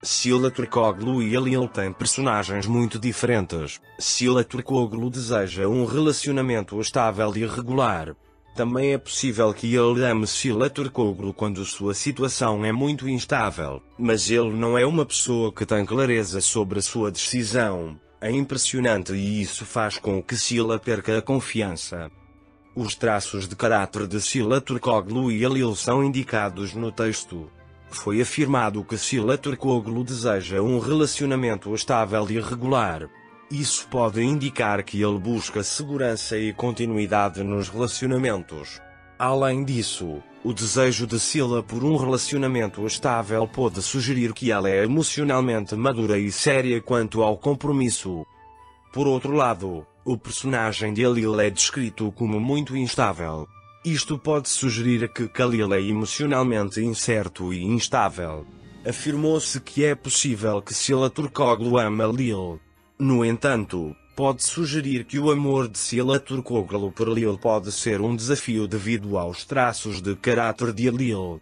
Sila Turkoglu e Halil têm personagens muito diferentes. Sila Turkoglu deseja um relacionamento estável e regular. Também é possível que ele ame Sila Turkoglu quando sua situação é muito instável, mas ele não é uma pessoa que tem clareza sobre a sua decisão. É impressionante e isso faz com que Sila perca a confiança. Os traços de caráter de Sila Turkoglu e Halil são indicados no texto. Foi afirmado que Sila Turkoglu deseja um relacionamento estável e regular. Isso pode indicar que ele busca segurança e continuidade nos relacionamentos. Além disso, o desejo de Sila por um relacionamento estável pode sugerir que ela é emocionalmente madura e séria quanto ao compromisso. Por outro lado, o personagem de Halil é descrito como muito instável. Isto pode sugerir que Khalil é emocionalmente incerto e instável. Afirmou-se que é possível que Sila Turkoglu ame Halil. No entanto, pode sugerir que o amor de Sila Turkoglu por Halil pode ser um desafio devido aos traços de caráter de Halil.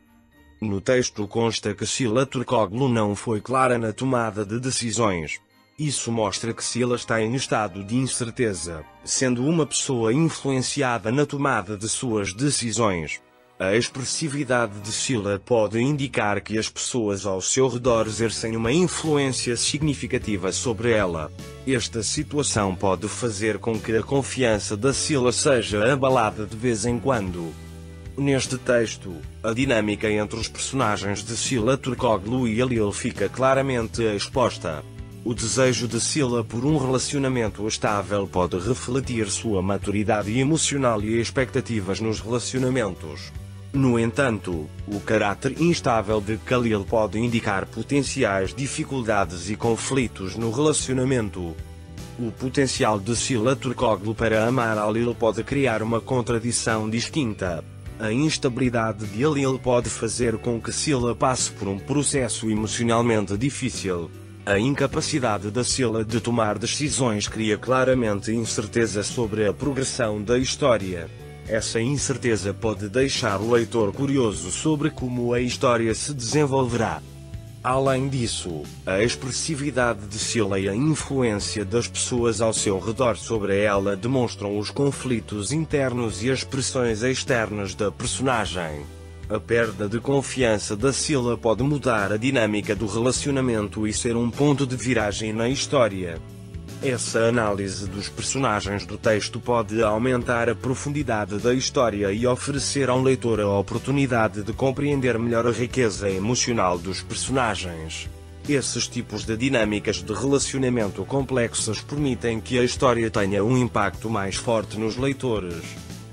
No texto consta que Sila Turkoglu não foi clara na tomada de decisões. Isso mostra que Sila está em estado de incerteza, sendo uma pessoa influenciada na tomada de suas decisões. A expressividade de Sila pode indicar que as pessoas ao seu redor exercem uma influência significativa sobre ela. Esta situação pode fazer com que a confiança da Sila seja abalada de vez em quando. Neste texto, a dinâmica entre os personagens de Sila Turkoglu e Halil fica claramente exposta. O desejo de Sila por um relacionamento estável pode refletir sua maturidade emocional e expectativas nos relacionamentos. No entanto, o caráter instável de Khalil pode indicar potenciais dificuldades e conflitos no relacionamento. O potencial de Sila Turkoglu para amar Halil pode criar uma contradição distinta. A instabilidade de Halil pode fazer com que Sila passe por um processo emocionalmente difícil. A incapacidade da Sila de tomar decisões cria claramente incerteza sobre a progressão da história. Essa incerteza pode deixar o leitor curioso sobre como a história se desenvolverá. Além disso, a expressividade de Sila e a influência das pessoas ao seu redor sobre ela demonstram os conflitos internos e as pressões externas da personagem. A perda de confiança da Sila pode mudar a dinâmica do relacionamento e ser um ponto de viragem na história. Essa análise dos personagens do texto pode aumentar a profundidade da história e oferecer ao leitor a oportunidade de compreender melhor a riqueza emocional dos personagens. Esses tipos de dinâmicas de relacionamento complexas permitem que a história tenha um impacto mais forte nos leitores.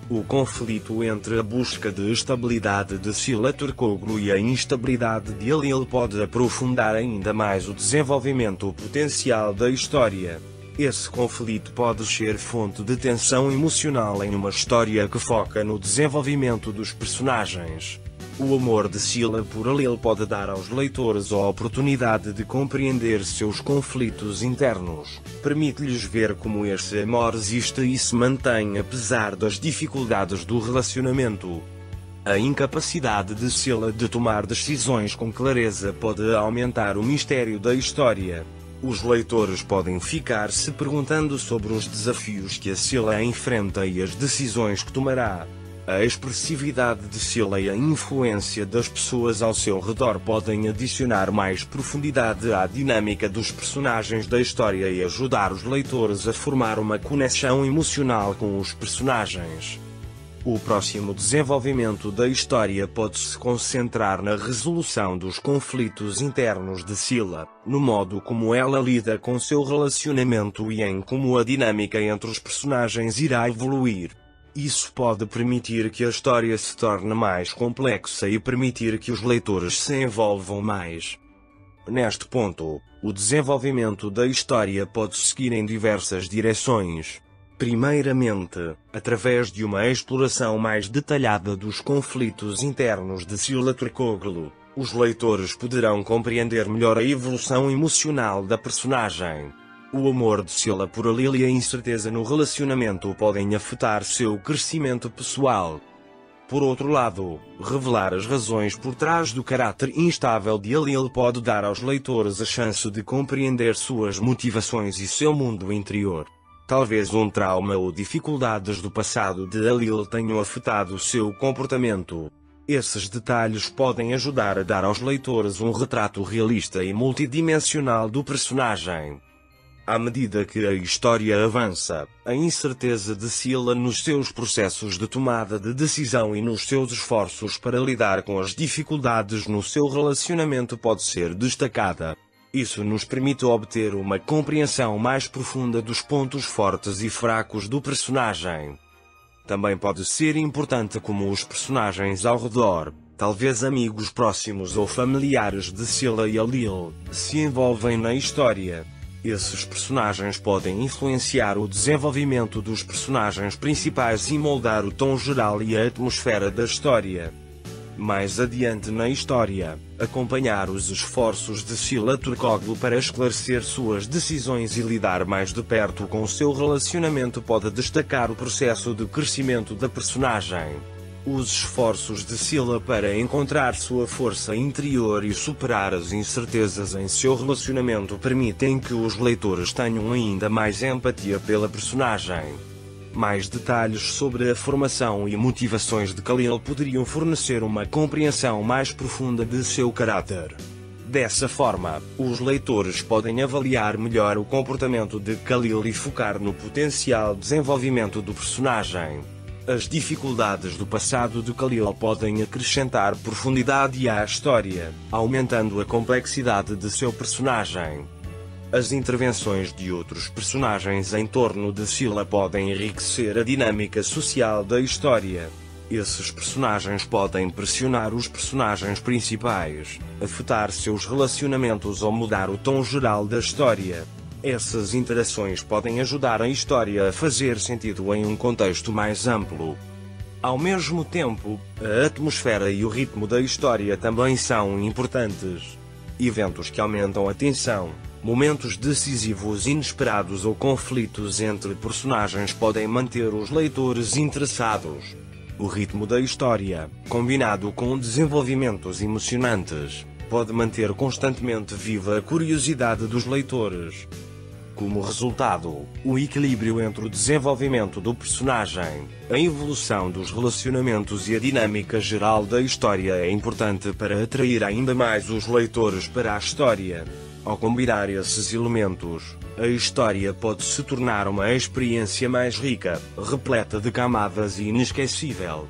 O conflito entre a busca de estabilidade de Sila Turkoglu e a instabilidade de Halil pode aprofundar ainda mais o desenvolvimento potencial da história. Esse conflito pode ser fonte de tensão emocional em uma história que foca no desenvolvimento dos personagens. O amor de Sila por Halil pode dar aos leitores a oportunidade de compreender seus conflitos internos. Permite-lhes ver como esse amor existe e se mantém apesar das dificuldades do relacionamento. A incapacidade de Sila de tomar decisões com clareza pode aumentar o mistério da história. Os leitores podem ficar se perguntando sobre os desafios que a Sila enfrenta e as decisões que tomará. A expressividade de Sila e a influência das pessoas ao seu redor podem adicionar mais profundidade à dinâmica dos personagens da história e ajudar os leitores a formar uma conexão emocional com os personagens. O próximo desenvolvimento da história pode se concentrar na resolução dos conflitos internos de Sila, no modo como ela lida com seu relacionamento e em como a dinâmica entre os personagens irá evoluir. Isso pode permitir que a história se torne mais complexa e permitir que os leitores se envolvam mais. Neste ponto, o desenvolvimento da história pode seguir em diversas direções. Primeiramente, através de uma exploração mais detalhada dos conflitos internos de Sila Turkoglu, os leitores poderão compreender melhor a evolução emocional da personagem. O amor de Sila por Halil e a incerteza no relacionamento podem afetar seu crescimento pessoal. Por outro lado, revelar as razões por trás do caráter instável de Halil pode dar aos leitores a chance de compreender suas motivações e seu mundo interior. Talvez um trauma ou dificuldades do passado de Halil tenham afetado seu comportamento. Esses detalhes podem ajudar a dar aos leitores um retrato realista e multidimensional do personagem. À medida que a história avança, a incerteza de Scylla nos seus processos de tomada de decisão e nos seus esforços para lidar com as dificuldades no seu relacionamento pode ser destacada. Isso nos permite obter uma compreensão mais profunda dos pontos fortes e fracos do personagem. Também pode ser importante como os personagens ao redor, talvez amigos próximos ou familiares de Scylla e Halil, se envolvem na história. Esses personagens podem influenciar o desenvolvimento dos personagens principais e moldar o tom geral e a atmosfera da história. Mais adiante na história, acompanhar os esforços de Scylla Turkoglu para esclarecer suas decisões e lidar mais de perto com seu relacionamento pode destacar o processo de crescimento da personagem. Os esforços de Scylla para encontrar sua força interior e superar as incertezas em seu relacionamento permitem que os leitores tenham ainda mais empatia pela personagem. Mais detalhes sobre a formação e motivações de Khalil poderiam fornecer uma compreensão mais profunda de seu caráter. Dessa forma, os leitores podem avaliar melhor o comportamento de Khalil e focar no potencial desenvolvimento do personagem. As dificuldades do passado de Khalil podem acrescentar profundidade à história, aumentando a complexidade de seu personagem. As intervenções de outros personagens em torno de Scylla podem enriquecer a dinâmica social da história. Esses personagens podem pressionar os personagens principais, afetar seus relacionamentos ou mudar o tom geral da história. Essas interações podem ajudar a história a fazer sentido em um contexto mais amplo. Ao mesmo tempo, a atmosfera e o ritmo da história também são importantes. Eventos que aumentam a tensão, momentos decisivos inesperados ou conflitos entre personagens podem manter os leitores interessados. O ritmo da história, combinado com desenvolvimentos emocionantes, pode manter constantemente viva a curiosidade dos leitores. Como resultado, o equilíbrio entre o desenvolvimento do personagem, a evolução dos relacionamentos e a dinâmica geral da história é importante para atrair ainda mais os leitores para a história. Ao combinar esses elementos, a história pode se tornar uma experiência mais rica, repleta de camadas e inesquecível.